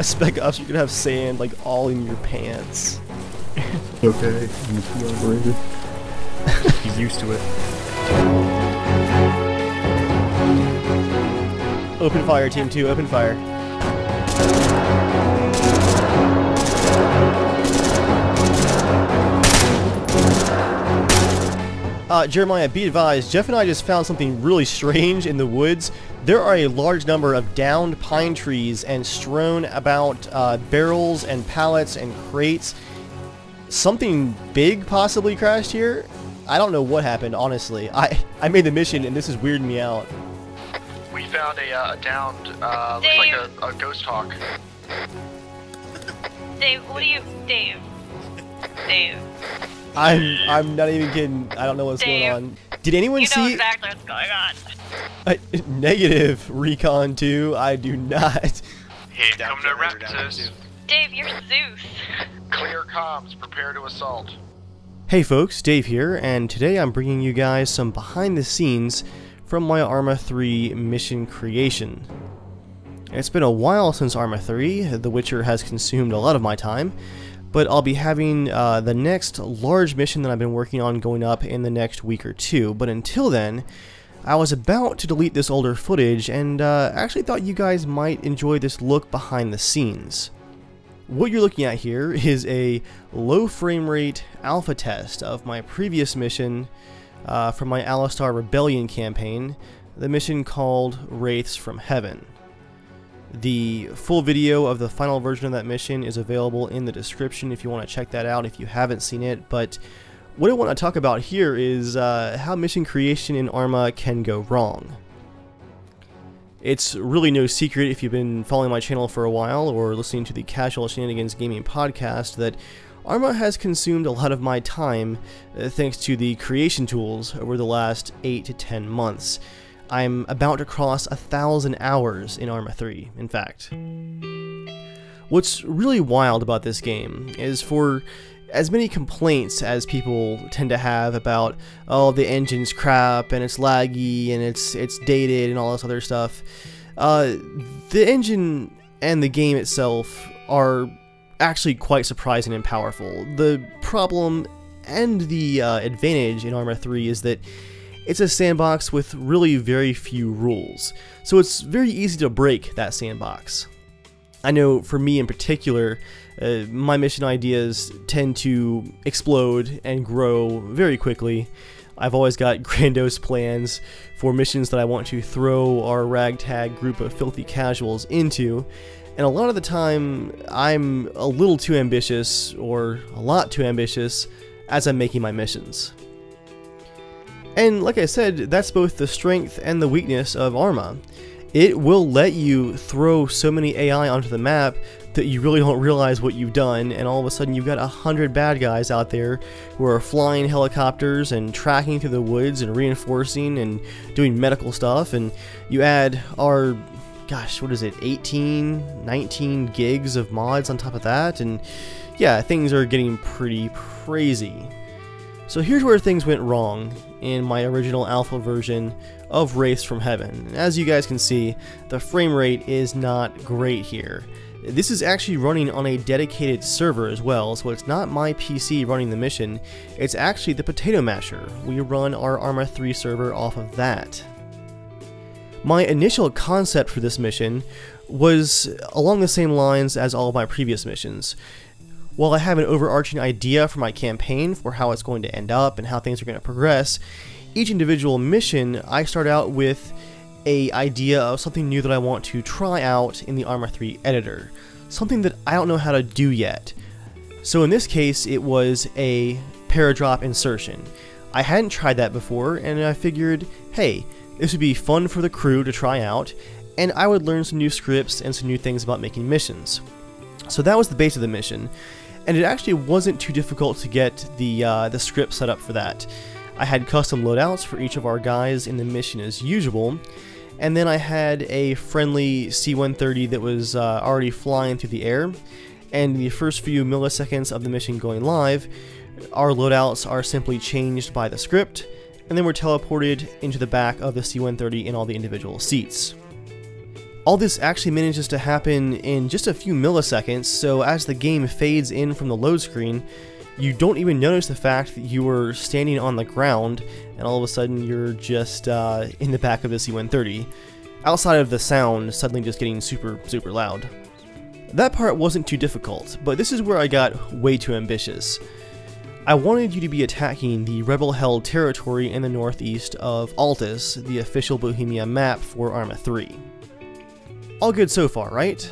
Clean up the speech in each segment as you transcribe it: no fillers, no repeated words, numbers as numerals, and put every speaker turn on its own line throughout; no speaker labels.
Spec Ops, you're gonna have sand like all in your pants.
Okay,
He's used to it.
Open fire, team 2, open fire. Jeremiah, be advised, Jeff and I just found something really strange in the woods. There are a large number of downed pine trees and strewn about barrels and pallets and crates. Something big possibly crashed here. I don't know what happened, honestly. I made the mission and this is weirding me out.
We found a downed, looks like a ghost hawk.
Dave, what do you... Dave.
I'm not even kidding. I don't know what's going on. Did anyone see...
You know exactly what's going on.
Negative, Recon 2. I do not.
Here come the raptors.
Dave, you're Zeus.
Clear comms, prepare to assault.
Hey folks, Dave here, and today I'm bringing you guys some behind the scenes from my Arma 3 mission creation. It's been a while since Arma 3, The Witcher has consumed a lot of my time, but I'll be having the next large mission that I've been working on going up in the next week or two. But until then, I was about to delete this older footage and actually thought you guys might enjoy this look behind the scenes. What you're looking at here is a low frame rate alpha test of my previous mission from my Alistar Rebellion campaign, the mission called Wraiths from Heaven. The full video of the final version of that mission is available in the description if you want to check that out if you haven't seen it, but what I want to talk about here is how mission creation in Arma can go wrong. It's really no secret if you've been following my channel for a while or listening to the Casual Shenanigans Gaming podcast that Arma has consumed a lot of my time thanks to the creation tools over the last 8 to 10 months. I'm about to cross 1,000 hours in Arma 3, in fact. What's really wild about this game is for as many complaints as people tend to have about, oh, the engine's crap and it's laggy and it's dated and all this other stuff, the engine and the game itself are actually quite surprising and powerful. The problem and the advantage in Arma 3 is that it's a sandbox with really very few rules, so it's very easy to break that sandbox. I know for me in particular, my mission ideas tend to explode and grow very quickly. I've always got grandiose plans for missions that I want to throw our ragtag group of filthy casuals into, and a lot of the time I'm a little too ambitious, or a lot too ambitious, as I'm making my missions. And like I said, that's both the strength and the weakness of Arma. It will let you throw so many AI onto the map that you really don't realize what you've done, and all of a sudden you've got 100 bad guys out there who are flying helicopters and tracking through the woods and reinforcing and doing medical stuff, and you add our, gosh, what is it, 18, 19 gigs of mods on top of that, and yeah, things are getting pretty crazy. So here's where things went wrong in my original alpha version of Wraiths from Heaven. As you guys can see, the frame rate is not great here. This is actually running on a dedicated server as well, so it's not my PC running the mission, it's actually the Potato Masher. We run our Arma 3 server off of that. My initial concept for this mission was along the same lines as all of my previous missions. While I have an overarching idea for my campaign for how it's going to end up and how things are going to progress, each individual mission I start out with an idea of something new that I want to try out in the Arma 3 editor, something that I don't know how to do yet. So in this case it was a paradrop insertion. I hadn't tried that before, and I figured, hey, this would be fun for the crew to try out, and I would learn some new scripts and some new things about making missions. So that was the base of the mission, and it actually wasn't too difficult to get the script set up for that. I had custom loadouts for each of our guys in the mission as usual, and then I had a friendly C-130 that was already flying through the air, and the first few milliseconds of the mission going live, our loadouts are simply changed by the script, and then we're teleported into the back of the C-130 in all the individual seats. All this actually manages to happen in just a few milliseconds, so as the game fades in from the load screen, you don't even notice the fact that you were standing on the ground, and all of a sudden you're just in the back of the C-130, outside of the sound suddenly just getting super loud. That part wasn't too difficult, but this is where I got way too ambitious. I wanted you to be attacking the rebel-held territory in the northeast of Altus, the official Bohemia map for Arma 3. All good so far, right?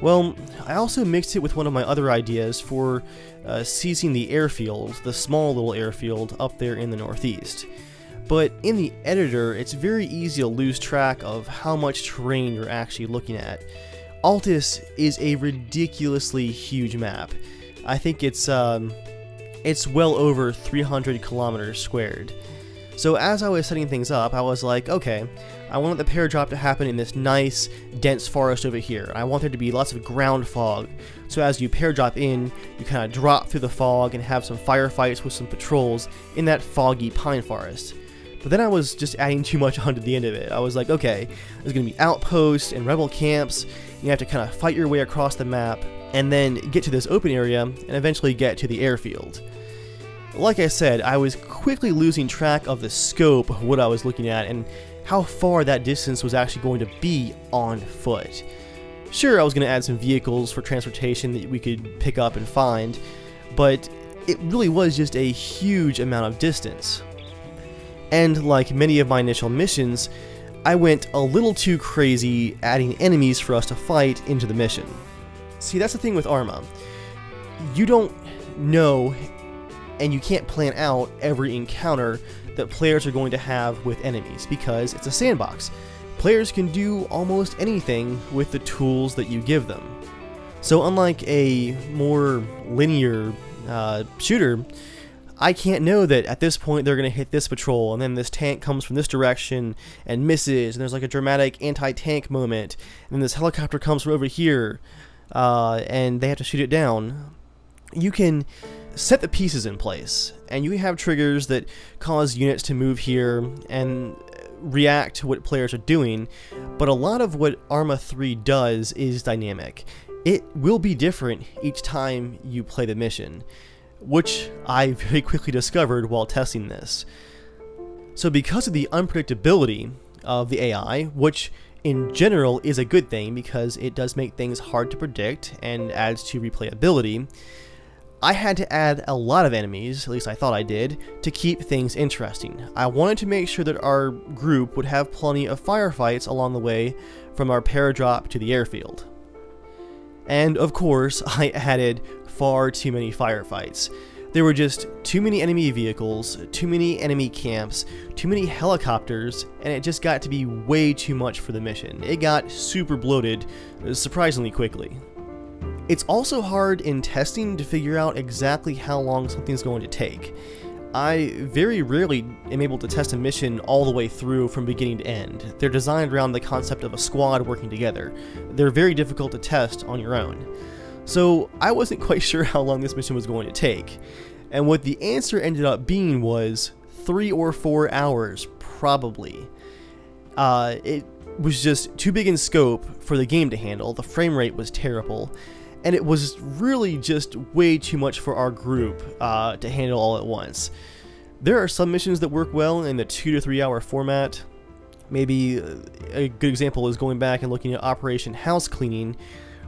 Well, I also mixed it with one of my other ideas for seizing the airfield, the small little airfield up there in the northeast. But in the editor, it's very easy to lose track of how much terrain you're actually looking at. Altus is a ridiculously huge map. I think it's well over 300 kilometers squared. So as I was setting things up, I was like, okay, I want the paradrop to happen in this nice, dense forest over here. I want there to be lots of ground fog. So as you paradrop in, you kind of drop through the fog and have some firefights with some patrols in that foggy pine forest. But then I was just adding too much onto the end of it. I was like, okay, there's going to be outposts and rebel camps. You have to kind of fight your way across the map and then get to this open area and eventually get to the airfield. Like I said, I was quickly losing track of the scope of what I was looking at and how far that distance was actually going to be on foot. Sure, I was going to add some vehicles for transportation that we could pick up and find, but it really was just a huge amount of distance. And like many of my initial missions, I went a little too crazy adding enemies for us to fight into the mission. See, that's the thing with Arma. You don't know and you can't plan out every encounter that players are going to have with enemies because it's a sandbox. Players can do almost anything with the tools that you give them. So unlike a more linear shooter, I can't know that at this point they're going to hit this patrol and then this tank comes from this direction and misses and there's like a dramatic anti-tank moment and then this helicopter comes from over here and they have to shoot it down. You can set the pieces in place, and you have triggers that cause units to move here and react to what players are doing, but a lot of what Arma 3 does is dynamic. It will be different each time you play the mission, which I very quickly discovered while testing this. So because of the unpredictability of the AI, which in general is a good thing because it does make things hard to predict and adds to replayability, I had to add a lot of enemies, at least I thought I did, to keep things interesting. I wanted to make sure that our group would have plenty of firefights along the way from our paradrop to the airfield. And of course, I added far too many firefights. There were just too many enemy vehicles, too many enemy camps, too many helicopters, and it just got to be way too much for the mission. It got super bloated surprisingly quickly. It's also hard in testing to figure out exactly how long something's going to take. I very rarely am able to test a mission all the way through from beginning to end. They're designed around the concept of a squad working together. They're very difficult to test on your own. So I wasn't quite sure how long this mission was going to take. And what the answer ended up being was 3 or 4 hours, probably. It was just too big in scope for the game to handle. The frame rate was terrible. And it was really just way too much for our group to handle all at once. There are some missions that work well in the 2 to 3 hour format. Maybe a good example is going back and looking at Operation House Cleaning,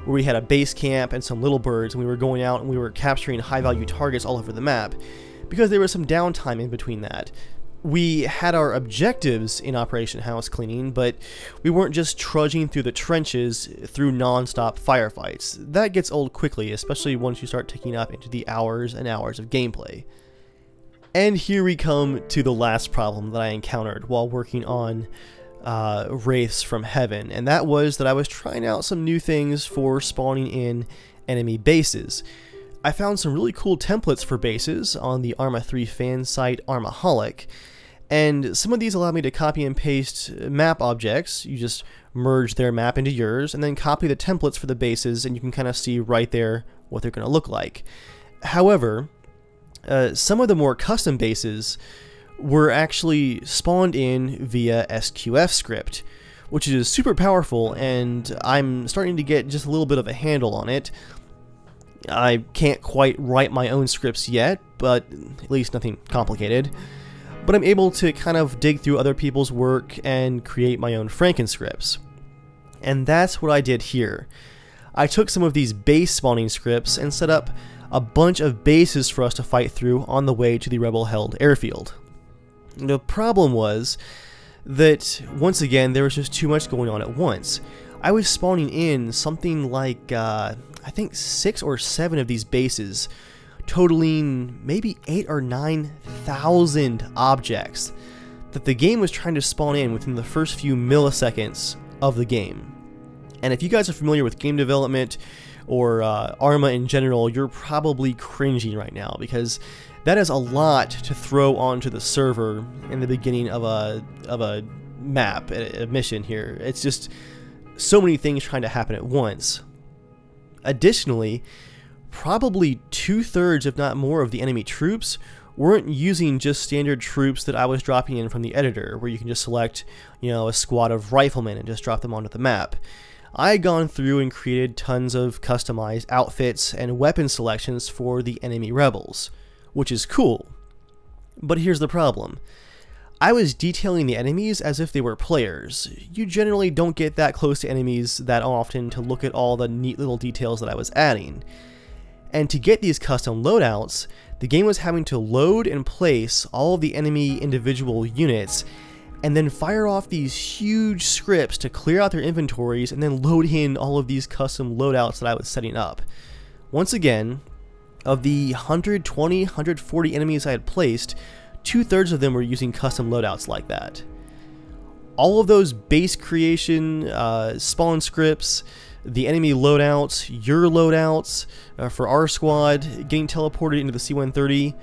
where we had a base camp and some little birds, and we were going out and we were capturing high value targets all over the map, because there was some downtime in between that. We had our objectives in Operation House Cleaning, but we weren't just trudging through the trenches through non-stop firefights. That gets old quickly, especially once you start taking up into the hours and hours of gameplay. And here we come to the last problem that I encountered while working on Wraiths from Heaven, and that was that I was trying out some new things for spawning in enemy bases. I found some really cool templates for bases on the Arma 3 fan site Armaholic, and some of these allow me to copy and paste map objects. You just merge their map into yours and then copy the templates for the bases, and you can kind of see right there what they're going to look like. However, some of the more custom bases were actually spawned in via SQF script, which is super powerful, and I'm starting to get just a little bit of a handle on it. I can't quite write my own scripts yet, but at least nothing complicated. But I'm able to kind of dig through other people's work and create my own Frankenscripts. And that's what I did here. I took some of these base spawning scripts and set up a bunch of bases for us to fight through on the way to the rebel-held airfield. The problem was that, once again, there was just too much going on at once. I was spawning in something like, I think 6 or 7 of these bases, totaling maybe 8 or 9,000 objects that the game was trying to spawn in within the first few milliseconds of the game. And if you guys are familiar with game development or Arma in general, you're probably cringing right now, because that is a lot to throw onto the server in the beginning of a map, a mission here. It's just so many things trying to happen at once. Additionally, probably 2/3, if not more, of the enemy troops weren't using just standard troops that I was dropping in from the editor, where you can just select, a squad of riflemen and just drop them onto the map. I had gone through and created tons of customized outfits and weapon selections for the enemy rebels, which is cool. But here's the problem. I was detailing the enemies as if they were players. You generally don't get that close to enemies that often to look at all the neat little details that I was adding. And to get these custom loadouts, the game was having to load and place all of the enemy individual units and then fire off these huge scripts to clear out their inventories and then load in all of these custom loadouts that I was setting up. Once again, of the 120, 140 enemies I had placed, 2/3 of them were using custom loadouts like that. All of those base creation, spawn scripts, the enemy loadouts, your loadouts for our squad, getting teleported into the C-130,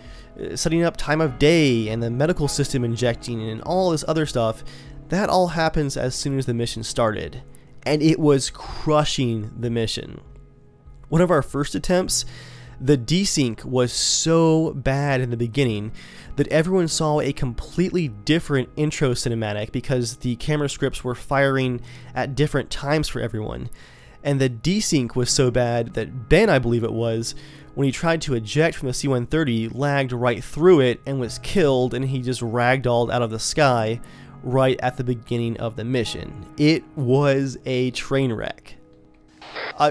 setting up time of day and the medical system injecting and all this other stuff, that all happens as soon as the mission started. And it was crushing the mission. One of our first attempts, the desync was so bad in the beginning that everyone saw a completely different intro cinematic because the camera scripts were firing at different times for everyone. And the desync was so bad that Ben, I believe it was, when he tried to eject from the C-130, lagged right through it and was killed, and he just ragdolled out of the sky right at the beginning of the mission. It was a train wreck.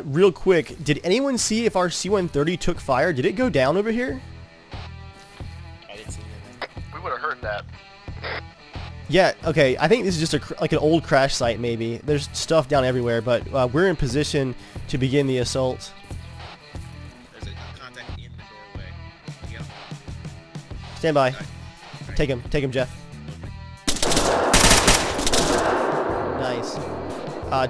Real quick, did anyone see if our C-130 took fire? Did it go down over here?
I didn't see anything. We would have heard that.
Yeah, okay, I think this is just like an old crash site maybe. There's stuff down everywhere, but we're in position to begin the assault.
There's a contact in the doorway. Yep.
Stand by.
Right.
Take him, Jeff. Nice.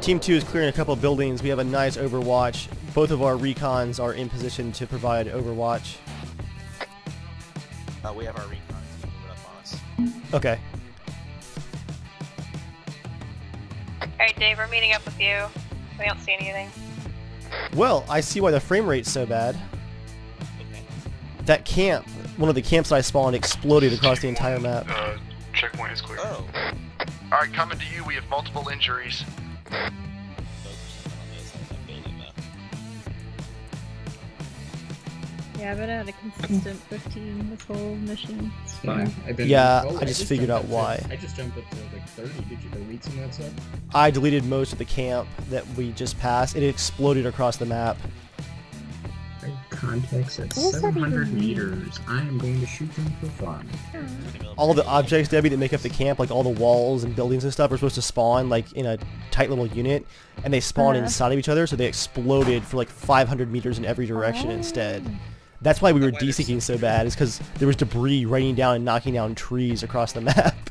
Team 2 is clearing a couple of buildings. We have a nice overwatch. Both of our recons are in position to provide overwatch.
We have our recon team moving up on us.
Okay.
Alright, Dave, we're meeting up with you. We don't see anything.
Well, I see why the frame rate's so bad.
Okay.
That camp, one of the camps that I spawned, exploded across the entire map.
Checkpoint is clear.
Oh.
Alright, coming to you. We have multiple injuries.
Yeah, I've been at a consistent 15 this whole mission. It's
Fine.
fine.
Yeah, I just figured out why.
I just jumped up to like 30. Did you delete some of that stuff?
I deleted most of the camp that we just passed. It exploded across the map.
Context at
What does that
700
even mean?
meters. I am going to shoot them for fun.
All the objects, Debbie, that make up the camp, like all the walls and buildings and stuff, are supposed to spawn like in a tight little unit, and they spawn inside of each other, so they exploded for like 500 meters in every direction instead. That's why we were desyncing so bad, is because there was debris raining down and knocking down trees across the map.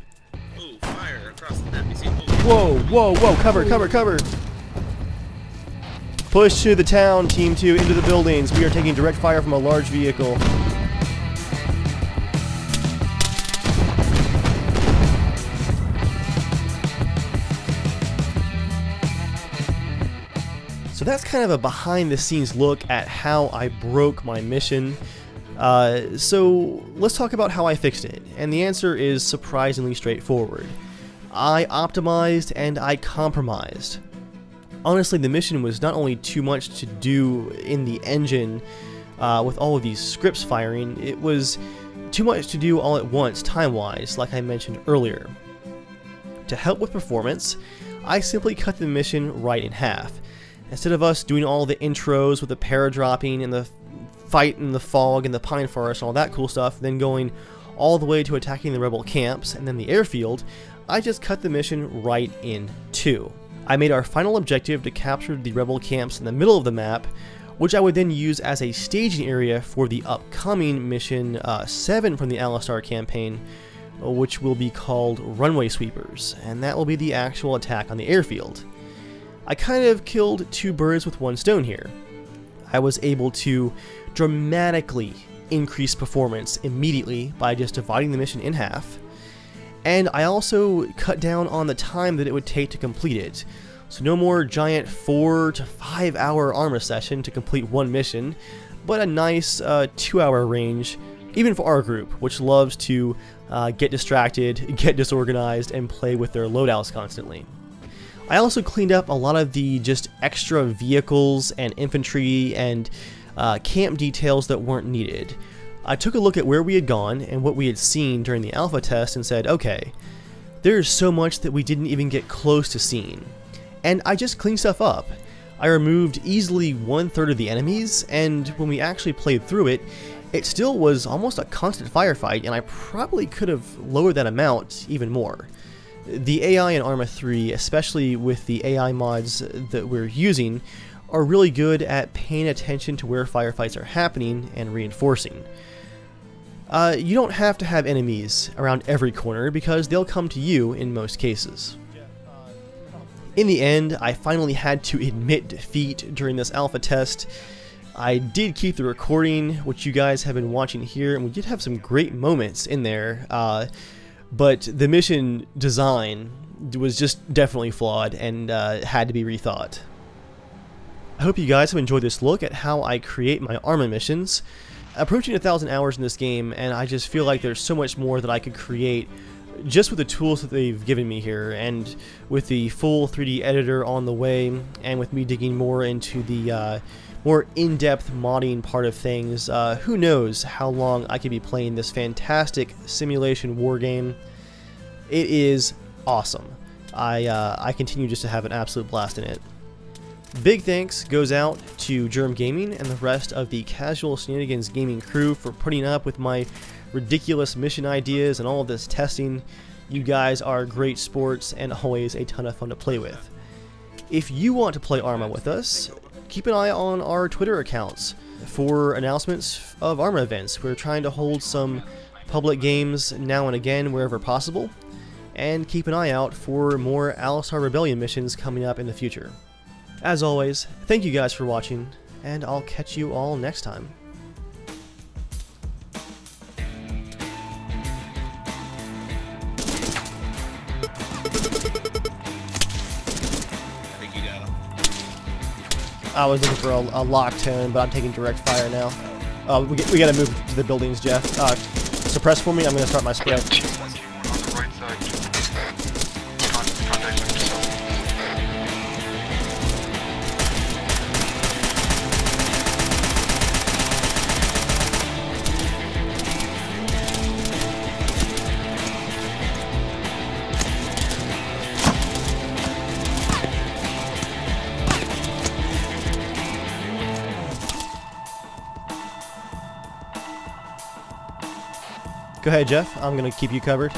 Ooh, fire across the map. You see?
Whoa, whoa, whoa, cover, cover, cover! Push to the town, Team 2, into the buildings. We are taking direct fire from a large vehicle. So that's kind of a behind-the-scenes look at how I broke my mission. So let's talk about how I fixed it. And the answer is surprisingly straightforward. I optimized and I compromised. Honestly, the mission was not only too much to do in the engine with all of these scripts firing, it was too much to do all at once time-wise, like I mentioned earlier. To help with performance, I simply cut the mission right in half. Instead of us doing all the intros with the paradropping and the fight in the fog and the pine forest and all that cool stuff, then going all the way to attacking the rebel camps and then the airfield, I just cut the mission right in two. I made our final objective to capture the rebel camps in the middle of the map, which I would then use as a staging area for the upcoming mission 7 from the Alistar campaign, which will be called Runway Sweepers, and that will be the actual attack on the airfield. I kind of killed two birds with one stone here. I was able to dramatically increase performance immediately by just dividing the mission in half, and I also cut down on the time that it would take to complete it. So no more giant 4 to 5 hour Arma session to complete one mission, but a nice 2-hour range, even for our group, which loves to get distracted, get disorganized, and play with their loadouts constantly. I also cleaned up a lot of the just extra vehicles and infantry and camp details that weren't needed. I took a look at where we had gone and what we had seen during the alpha test and said, okay, there's so much that we didn't even get close to seeing. And I just cleaned stuff up. I removed easily 1/3 of the enemies, and when we actually played through it, it still was almost a constant firefight, and I probably could have lowered that amount even more. The AI in Arma 3, especially with the AI mods that we're using, are really good at paying attention to where firefights are happening and reinforcing. You don't have to have enemies around every corner because they'll come to you in most cases. In the end, I finally had to admit defeat during this alpha test. I did keep the recording, which you guys have been watching here, and we did have some great moments in there, but the mission design was just definitely flawed and had to be rethought. I hope you guys have enjoyed this look at how I create my Arma missions. Approaching 1,000 hours in this game, and I just feel like there's so much more that I could create just with the tools that they've given me here, and with the full 3D editor on the way, and with me digging more into the more in-depth modding part of things. Who knows how long I could be playing this fantastic simulation war game. It is awesome. I continue just to have an absolute blast in it. Big thanks goes out to Germ Gaming and the rest of the Casual Shenanigans Gaming crew for putting up with my ridiculous mission ideas and all of this testing. You guys are great sports and always a ton of fun to play with. If you want to play Arma with us, keep an eye on our Twitter accounts for announcements of Arma events. We're trying to hold some public games now and again wherever possible, and keep an eye out for more Alistar Rebellion missions coming up in the future. As always, thank you guys for watching, and I'll catch you all next time.
I think you got him.
I was looking for a lock tone, but I'm taking direct fire now. We gotta move to the buildings, Jeff. Suppress for me, I'm gonna start my spread.
On the right side.
Go ahead, Jeff. I'm gonna keep you covered.